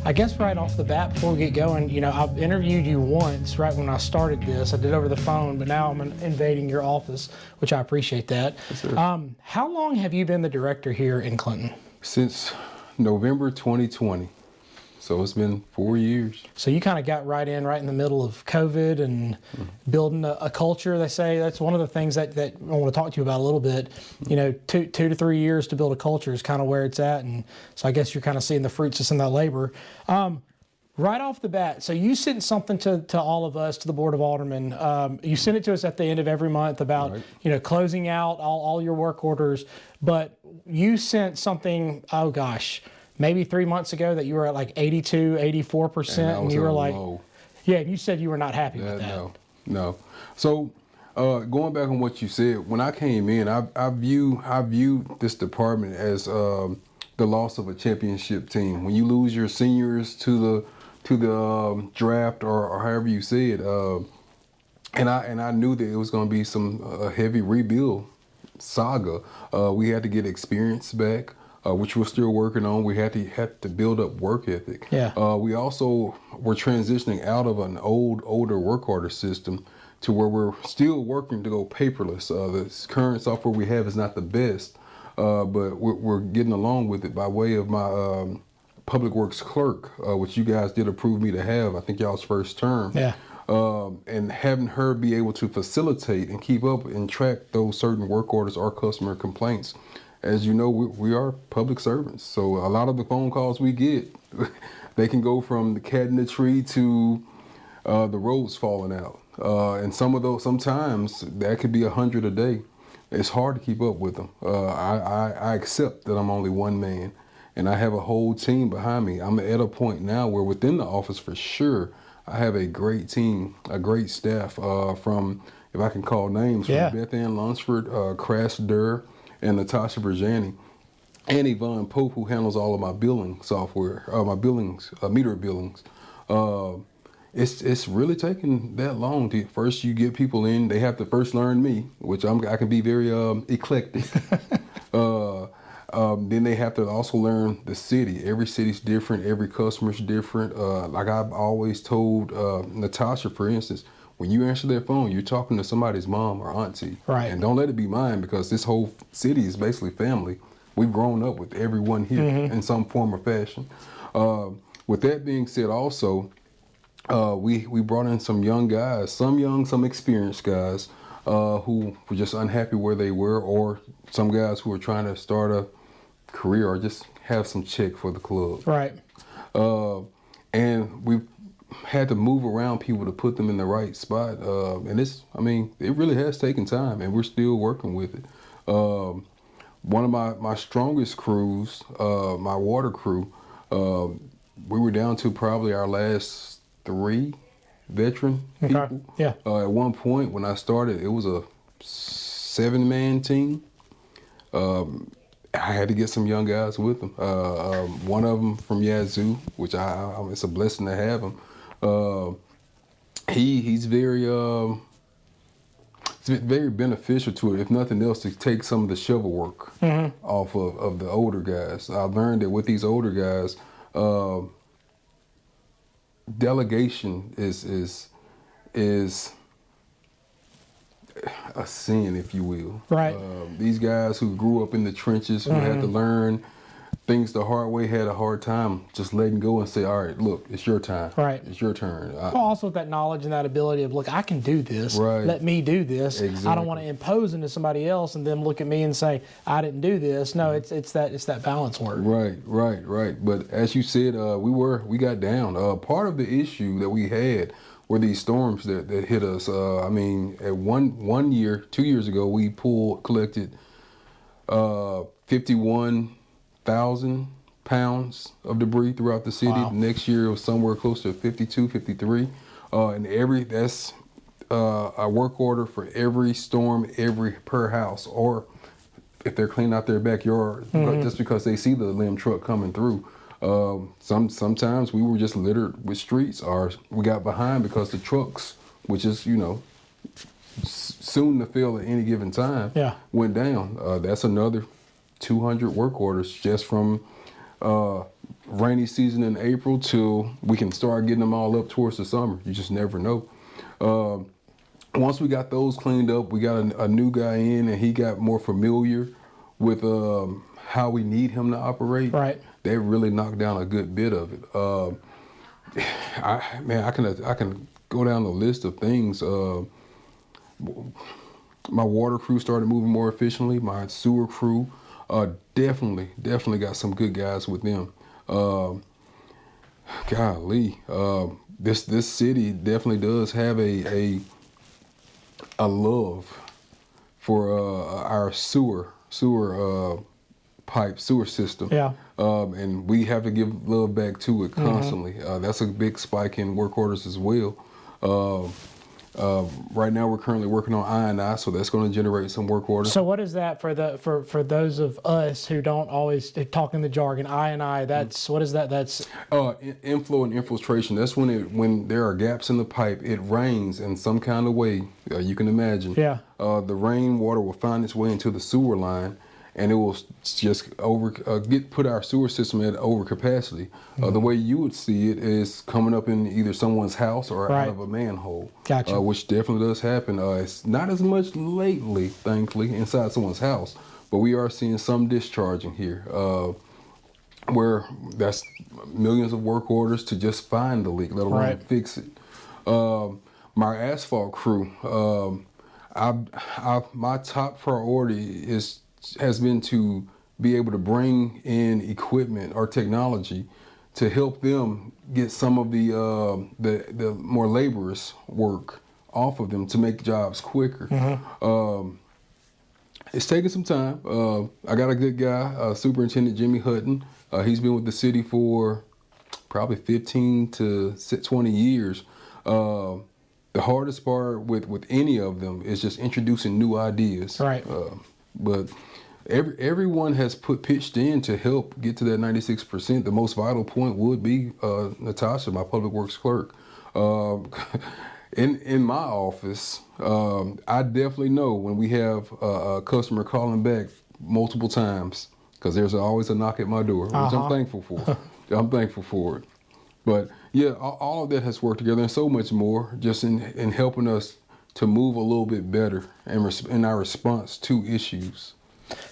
I guess right off the bat, before we get going, you know, I've interviewed you once right when I started this. I did over the phone, but now I'm invading your office, which I appreciate that. Yes, sir. How long have you been the director here in Clinton? Since November 2020. So it's been 4 years. So you kind of got right in the middle of COVID and building a culture. They say that's one of the things that I want to talk to you about a little bit. You know, 2 to 3 years to build a culture is kind of where it's at. And so I guess you're kind of seeing the fruits of some of that labor. Right off the bat, so you sent something to all of us, to the Board of Aldermen. You send it to us at the end of every month about, you know, closing out all your work orders. But you sent something, oh gosh, maybe 3 months ago that you were at like 82, 84%. And you were like, low. Yeah, and you said you were not happy with that. No. So going back on what you said, when I came in, I view this department as the loss of a championship team. When you lose your seniors to the draft or however you say it, and I knew that it was going to be some heavy rebuild saga. We had to get experience back. Which we're still working on. We had to build up work ethic. Yeah. We also were transitioning out of an older work order system to where we're still working to go paperless. The current software we have is not the best, but we're getting along with it by way of my public works clerk, which you guys did approve me to have. I think y'all's first term. Yeah. And having her be able to facilitate and keep up and track those certain work orders or customer complaints. As you know, we are public servants, so a lot of the phone calls we get, they can go from the cat in the tree to the roads falling out. And some of those, sometimes that could be 100 a day. It's hard to keep up with them. I accept that I'm only one man, and I have a whole team behind me. I'm at a point now where within the office, for sure, I have a great team, a great staff from, if I can call names, from Beth Ann Lunsford, Crash Durr, and Natasha Berjani, and Yvonne Pope, who handles all of my billing software, my billings, meter billings. It's really taking that long. First, you get people in; they have to first learn me, which I can be very eclectic. Then they have to also learn the city. Every city's different. Every customer's different. Like I've always told Natasha, for instance. When you answer that phone, you're talking to somebody's mom or auntie. Right. And don't let it be mine, because this whole city is basically family. We've grown up with everyone here in some form or fashion. With that being said, also, we brought in some young guys, some young, some experienced guys who were just unhappy where they were, or some guys who were trying to start a career or just have some check for the club. Right. And we've had to move around people to put them in the right spot. And it really has taken time, and we're still working with it. One of my strongest crews, my water crew, we were down to probably our last 3 veteran people. Yeah. At one point when I started, it was a 7-man team. I had to get some young guys with them. One of them from Yazoo, which it's a blessing to have him. He's very beneficial to it, if nothing else, to take some of the shovel work off of the older guys. I've learned that with these older guys, delegation is a sin, if you will. Right. These guys who grew up in the trenches, who had to learn things the hard way, had a hard time just letting go and say, all right, look, it's your time. Right. It's your turn. Well, also with that knowledge and that ability of, look, I can do this. Right. Let me do this. Exactly. I don't want to impose into somebody else and then look at me and say, I didn't do this. No, it's that balance work. Right. But as you said, we got down. Part of the issue that we had were these storms that hit us. At 1 year, 2 years ago, we collected 51,000 pounds of debris throughout the city. Wow. Next year it was somewhere close to 52, 53. And that's a work order for every storm, per house, or if they're cleaning out their backyard, just because they see the limb truck coming through. Sometimes we were just littered with streets, or we got behind because the trucks, which is, soon to fill at any given time, went down. That's another 200 work orders just from rainy season in April till we can start getting them all up towards the summer. You just never know. Once we got those cleaned up, we got a new guy in, and he got more familiar with how we need him to operate. Right. They really knocked down a good bit of it. I can go down the list of things. My water crew started moving more efficiently. My sewer crew, definitely got some good guys with them. Golly, this city definitely does have a love for our sewer pipe sewer system. Yeah. And we have to give love back to it constantly. That's a big spike in work orders as well. Right now we're currently working on I&I, so that's going to generate some work orders. So what is that for those of us who don't always talk in the jargon? I&I, that's what is that? That's inflow and infiltration. That's when there are gaps in the pipe. It rains in some kind of way. You can imagine. Yeah. The rainwater will find its way into the sewer line, and it will just put our sewer system at overcapacity. The way you would see it is coming up in either someone's house or out of a manhole. Gotcha. Which definitely does happen. It's not as much lately, thankfully, inside someone's house, but we are seeing some discharging here, where that's millions of work orders to just find the leak, let alone fix it. My asphalt crew, my top priority has been to be able to bring in equipment or technology to help them get some of the more laborious work off of them to make jobs quicker. It's taking some time. I got a good guy, Superintendent Jimmy Hutton. He's been with the city for probably 15 to 20 years. The hardest part with any of them is just introducing new ideas. Right. But everyone has pitched in to help get to that 96%. The most vital point would be Natasha, my public works clerk. In my office, I definitely know when we have a customer calling back multiple times, because there's always a knock at my door, which I'm thankful for. I'm thankful for it. But yeah, all of that has worked together and so much more, just in helping us to move a little bit better in our response to issues.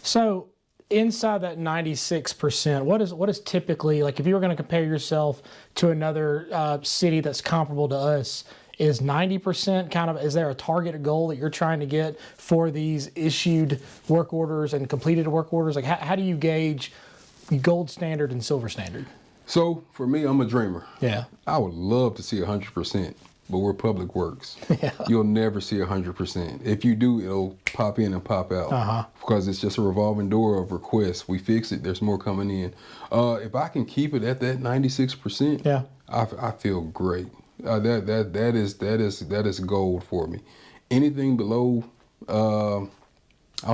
So inside that 96%, what is typically, like if you were going to compare yourself to another city that's comparable to us, is 90% kind of, is there a target goal that you're trying to get for these issued work orders and completed work orders? Like how do you gauge gold standard and silver standard? So for me, I'm a dreamer. Yeah. I would love to see 100%. But we're public works. Yeah. You'll never see 100%. If you do, it'll pop in and pop out because it's just a revolving door of requests. We fix it. There's more coming in. If I can keep it at that 96%, yeah, I feel great. That is gold for me. Anything below, I'll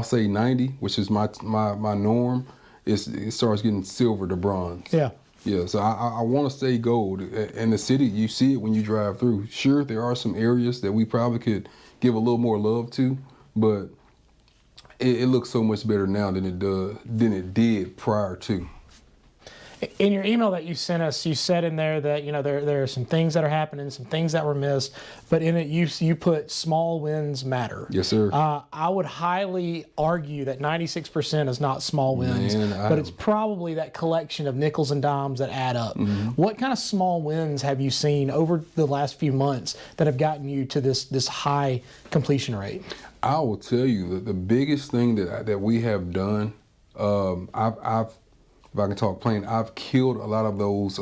say 90, which is my norm, it starts getting silver to bronze. Yeah. Yeah, so I want to stay gold. In the city, you see it when you drive through. Sure, there are some areas that we probably could give a little more love to, but it looks so much better now than it did prior to. In your email that you sent us, you said in there that there are some things that are happening, some things that were missed, but in it you put small wins matter. Yes, sir. I would highly argue that 96% is not small wins, but it's probably that collection of nickels and dimes that add up. What kind of small wins have you seen over the last few months that have gotten you to this high completion rate? I will tell you that the biggest thing that we have done, if I can talk plain, I've killed a lot of those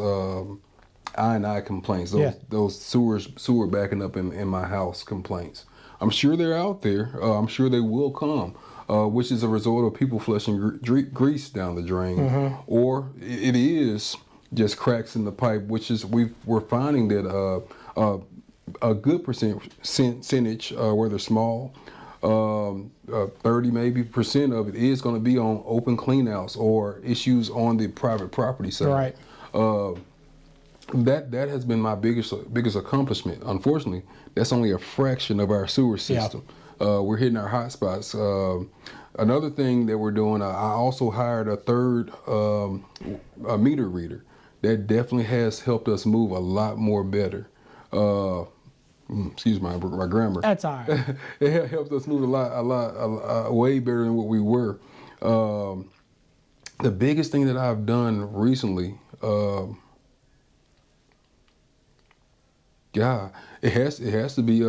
I&I complaints, those sewer backing up in my house complaints. I'm sure they're out there. I'm sure they will come, which is a result of people flushing grease down the drain, or it is just cracks in the pipe, which is we're finding that a good percentage, where they're small, 30 maybe % of it is going to be on open cleanouts or issues on the private property side. Right. That has been my biggest accomplishment. Unfortunately, that's only a fraction of our sewer system. We're hitting our hot spots. Another thing that we're doing, I also hired a third a meter reader. That definitely has helped us move a lot more better. Excuse my grammar. That's all right. It helped us move a lot, way better than what we were. The biggest thing that I've done recently, it has to be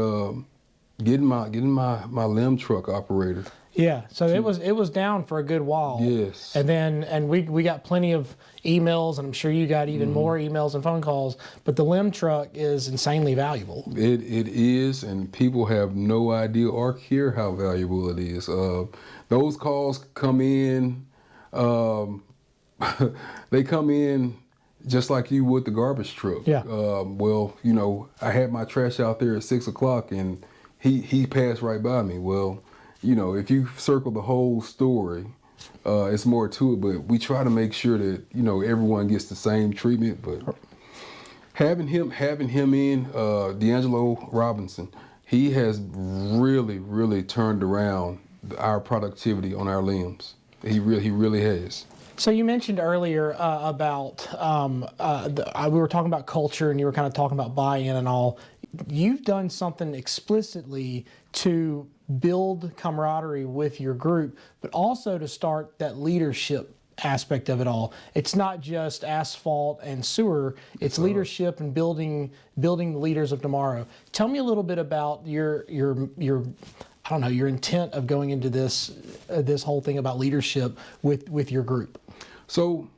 getting my limb truck operated. Yeah, so it was down for a good while. Yes. And we got plenty of emails, and I'm sure you got even more emails and phone calls. But the limb truck is insanely valuable. It is, and people have no idea or care how valuable it is. Those calls come in. They come in just like you would the garbage truck. Yeah. Well, I had my trash out there at 6 o'clock, and he passed right by me. Well, if you circle the whole story, it's more to it, but we try to make sure that, everyone gets the same treatment. But having him in, D'Angelo Robinson, he has really, really turned around our productivity on our limbs. He really has. So you mentioned earlier about we were talking about culture, and you were kind of talking about buy-in and all. You've done something explicitly to build camaraderie with your group, but also to start that leadership aspect of it all. It's not just asphalt and sewer, it's leadership and building the leaders of tomorrow. Tell me a little bit about your I don't know, your intent of going into this whole thing about leadership with your group. So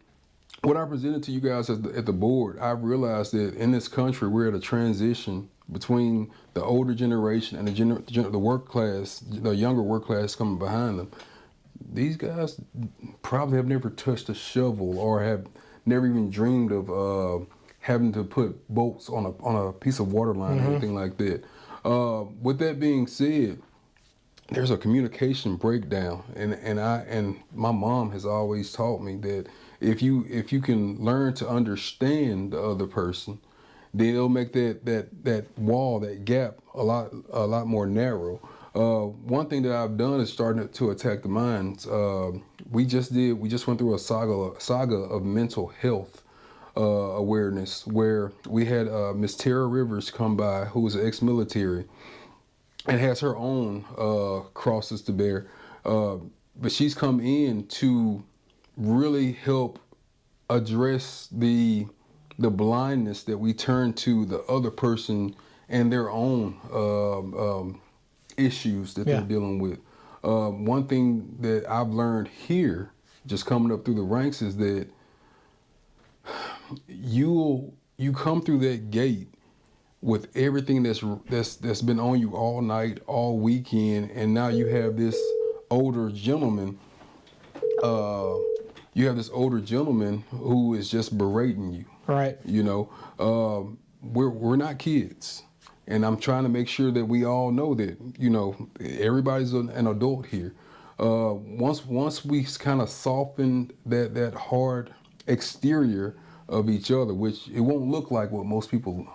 when I presented to you guys at the board, I realized that in this country we're at a transition between the older generation and the work class, the younger work class coming behind them. These guys probably have never touched a shovel or have never even dreamed of having to put bolts on a piece of water line or anything like that. With that being said, there's a communication breakdown, and my mom has always taught me that if you can learn to understand the other person, then it'll make that wall, that gap, a lot more narrow. One thing that I've done is starting to attack the minds. We just went through a saga of mental health awareness, where we had Miss Tara Rivers come by, who was an ex-military, and has her own crosses to bear. But she's come in to really help address the blindness that we turn to the other person and their own issues that they're dealing with. One thing that I've learned here, just coming up through the ranks, is that you come through that gate with everything that's been on you all night, all weekend, and now you have this older gentleman. Who is just berating you. Right. We're not kids, and I'm trying to make sure that we all know that everybody's an adult here. Once we kind of soften that hard exterior of each other, which it won't look like what most people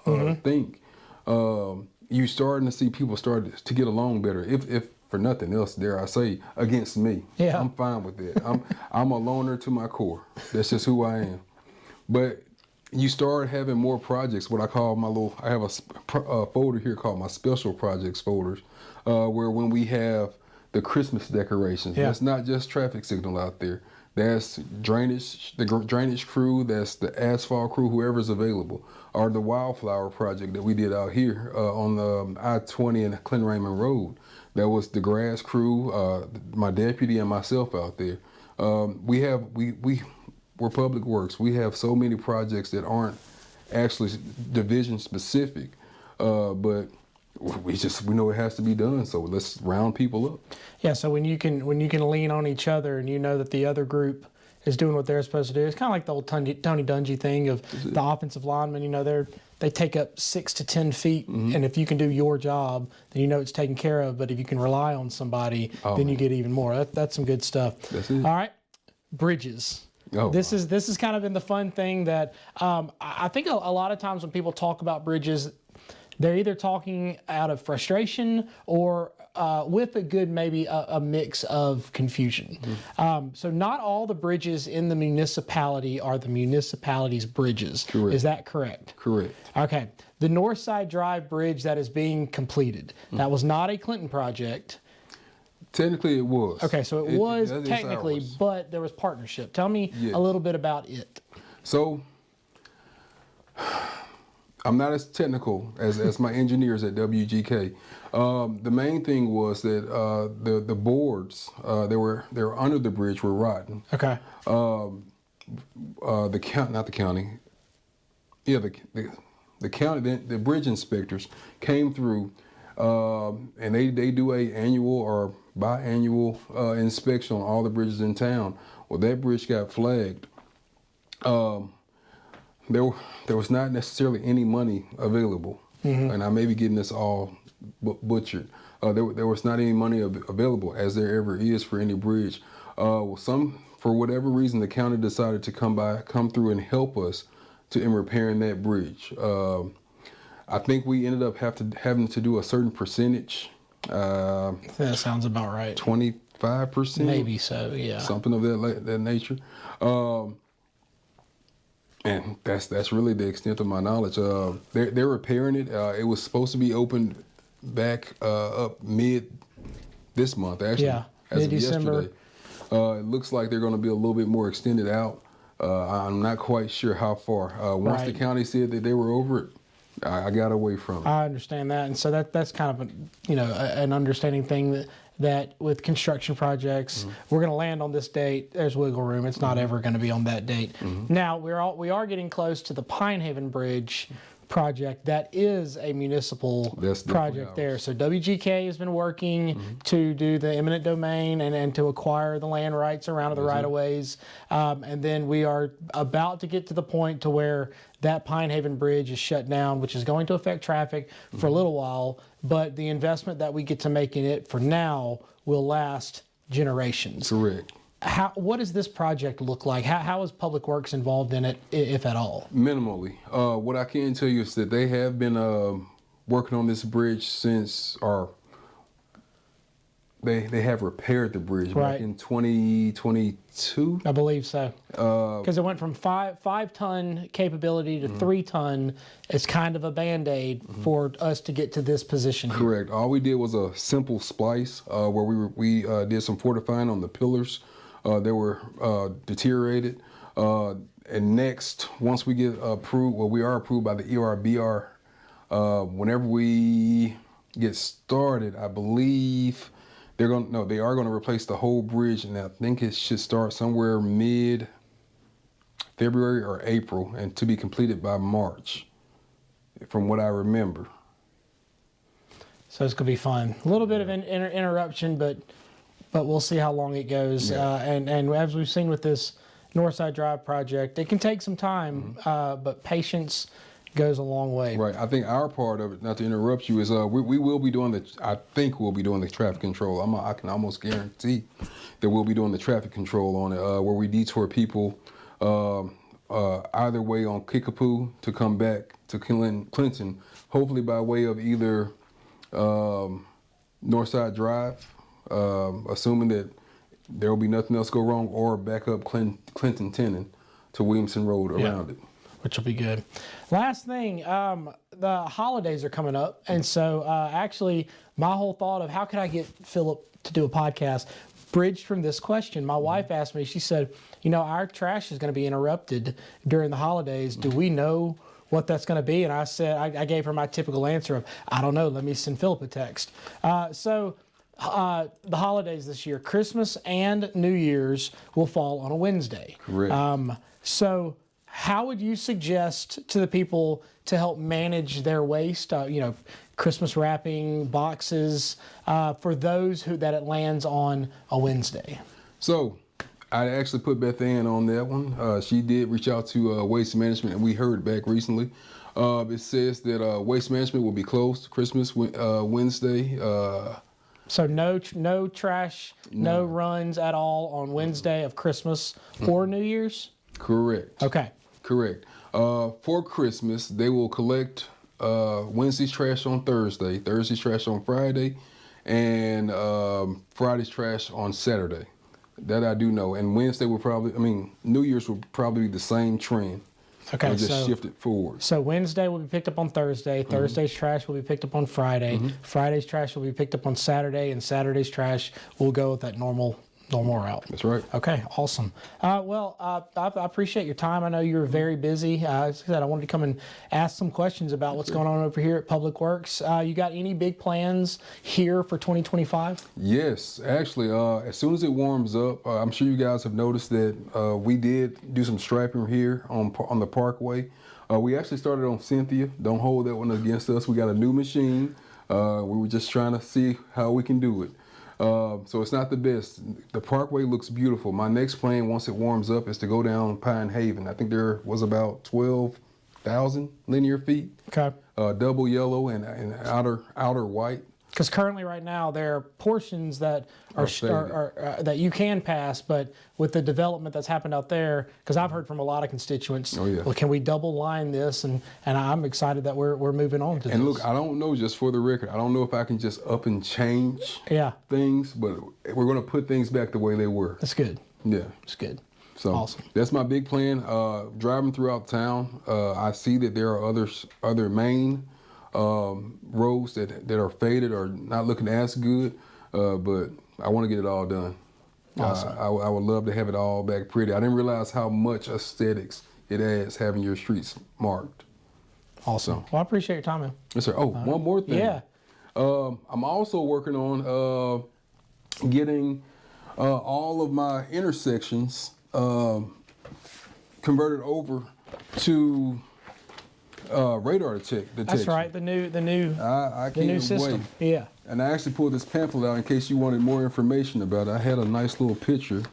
think, you're starting to see people start to get along better. If for nothing else, dare I say, against me. Yeah. I'm fine with that. I'm a loner to my core. That's just who I am. But you start having more projects, what I call I have a folder here called my special projects folders, where when we have the Christmas decorations, that's not just traffic signal out there. That's drainage, the drainage crew, that's the asphalt crew, whoever's available, or the wildflower project that we did out here on the I-20 and Clint Raymond Road. That was the grass crew, my deputy and myself out there. We're public works. We have so many projects that aren't actually division specific, but we know it has to be done. So let's round people up. Yeah. So when you can lean on each other, and you know that the other group is doing what they're supposed to do. It's kind of like the old Tony Dungy thing of the offensive linemen. They take up 6 to 10 feet, and if you can do your job, then it's taken care of. But if you can rely on somebody, then you get even more. That's some good stuff. That's it. All right, bridges. This is kind of been the fun thing that I think a lot of times when people talk about bridges, they're either talking out of frustration or with a good maybe a mix of confusion. So not all the bridges in the municipality are the municipality's bridges. Correct. Is that correct? Correct. Okay. The Northside Drive Bridge that is being completed, that was not a Clinton project. Technically, it was. Okay, so it was that is technically, ours. but there was partnership. Tell me Yes. a little bit about it. So, I'm not as technical as my engineers at WGK. The main thing was that the boards they were under the bridge were rotten. Okay. The county. Yeah, the county, the bridge inspectors came through, and they do a annual or biannual inspection on all the bridges in town. Well, that bridge got flagged. There was not necessarily any money available, and I may be getting this all butchered. There was not any money available, as there ever is for any bridge. For whatever reason, the county decided to come through and help us in repairing that bridge. I think we ended up having to do a certain percentage. That sounds about right. 25%, Maybe so. Yeah. something of that nature. And that's really the extent of my knowledge. They're repairing it. It was supposed to be opened back up mid this month, actually. Yeah, as of mid-December. yesterday. It looks like they're going to be a little bit more extended out. I'm not quite sure how far. Once the Right. county said that they were over it, I got away from it. I understand that, and so that's kind of an understanding thing that with construction projects, we're going to land on this date. There's wiggle room. It's not ever going to be on that date. Now we are getting close to the Pine Haven Bridge project. That is a municipal That's definitely project there. ours. So WGK has been working to do the eminent domain and to acquire the land rights around the right of ways. And then we are about to get to the point to where that Pine Haven Bridge is shut down, which is going to affect traffic for a little while. But the investment that we get to make in it for now will last generations. Correct. What does this project look like? How is Public Works involved in it, if at all? Minimally. What I can tell you is that they have been working on this bridge since, or they have repaired the bridge Right. back in 2022. I believe so. Because it went from 5-ton capability to 3-ton. It's kind of a Band-Aid for us to get to this position here. Correct. All we did was a simple splice where we did some fortifying on the pillars. They were deteriorated. And next, once we get approved, well, we are approved by the ERBR. Whenever we get started, I believe they are going to replace the whole bridge, and I think it should start somewhere mid-February or April, and to be completed by March, from what I remember. So it's going to be fun. A little bit of an interruption, but we'll see how long it goes. Yeah. And as we've seen with this Northside Drive project, it can take some time, but patience goes a long way. Right. I think our part of it, not to interrupt you, is we will be doing I think we'll be doing the traffic control. I can almost guarantee that we'll be doing the traffic control on it, where we detour people either way on Kickapoo to come back to Clinton, hopefully by way of either Northside Drive, assuming that there will be nothing else go wrong, or back up Clinton Tenon to Williamson Road around it. Which will be good. Last thing, the holidays are coming up. And so actually my whole thought of how could I get Phillip to do a podcast bridged from this question. My wife asked me, she said, our trash is going to be interrupted during the holidays. Do we know what that's going to be? And I said, I gave her my typical answer of, I don't know. Let me send Phillip a text. The holidays this year, Christmas and New Year's will fall on a Wednesday. Correct. So how would you suggest to the people to help manage their waste? Christmas wrapping, boxes, for those that it lands on a Wednesday. So I actually put Beth Ann on that one. She did reach out to Waste Management, and we heard back recently. It says that Waste Management will be closed Christmas Wednesday. So no trash, no runs at all on Wednesday of Christmas or New Year's? Correct. Okay. Correct. For Christmas, they will collect Wednesday's trash on Thursday, Thursday's trash on Friday, and Friday's trash on Saturday. That I do know. And Wednesday will probably, New Year's will probably be the same trend. Okay, It'll just shift it forward. So Wednesday will be picked up on Thursday. Thursday's trash will be picked up on Friday. Friday's trash will be picked up on Saturday, and Saturday's trash will go with that normal route. That's right. Okay, awesome. I appreciate your time. I know you were very busy. As I said, I wanted to come and ask some questions about what's going on over here at Public Works. You got any big plans here for 2025? Yes, actually, as soon as it warms up, I'm sure you guys have noticed that we did do some striping here on the Parkway. We actually started on Cynthia. Don't hold that one against us. We got a new machine. We were just trying to see how we can do it. So it's not the best. The Parkway looks beautiful. My next plan, once it warms up, is to go down Pine Haven. I think there was about 12,000 linear feet. Okay. Double yellow and outer white. Because currently, right now, there are portions that are that you can pass, but with the development that's happened out there, because I've heard from a lot of constituents, well, can we double line this? And I'm excited that we're moving on to this. And look, I don't know, just for the record, I don't know if I can just up and change things, but we're going to put things back the way they were. That's good. Yeah. That's good. So awesome. That's my big plan. Driving throughout town, I see that there are other main roads that are faded or not looking as good, but I want to get it all done. Awesome. I would love to have it all back pretty. I didn't realize how much aesthetics it adds having your streets marked. Awesome. Well, I appreciate your time, man. Yes, sir. Oh, one more thing. Yeah. I'm also working on getting all of my intersections converted over to radar detection. That's right. The new I can't new system. wait. Yeah. And I actually pulled this pamphlet out in case you wanted more information about it. I had a nice little picture.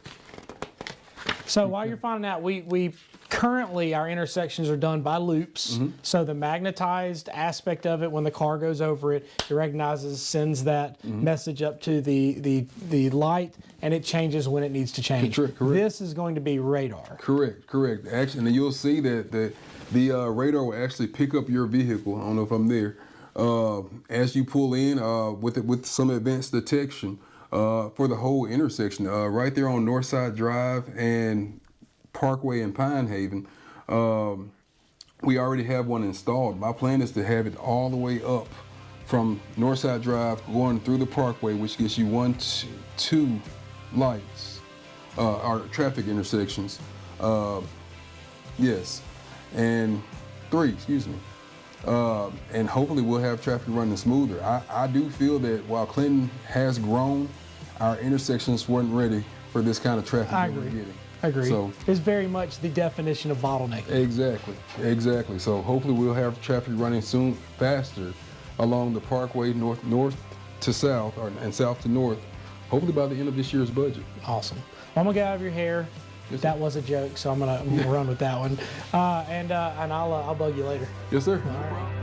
So while you're finding out, we currently our intersections are done by loops. So the magnetized aspect of it, when the car goes over it, it recognizes, sends that message up to the light, and it changes when it needs to change. Correct. This is going to be radar. Correct. Actually, and you'll see that the radar will actually pick up your vehicle. I don't know if I'm there. As you pull in with some advanced detection for the whole intersection, right there on Northside Drive and Parkway and Pine Haven, we already have one installed. My plan is to have it all the way up from Northside Drive going through the Parkway, which gives you two lights, or traffic intersections. Yes, and 3, excuse me. And hopefully we'll have traffic running smoother. I do feel that while Clinton has grown, our intersections weren't ready for this kind of traffic that we're getting. I agree. So it's very much the definition of bottleneck. Exactly. So hopefully we'll have traffic running soon, faster, along the Parkway north to south, and south to north, hopefully by the end of this year's budget. Awesome. Well, I'm gonna get out of your hair. Yes, that was a joke, so I'm gonna run with that one. And I'll bug you later. Yes, sir. All right.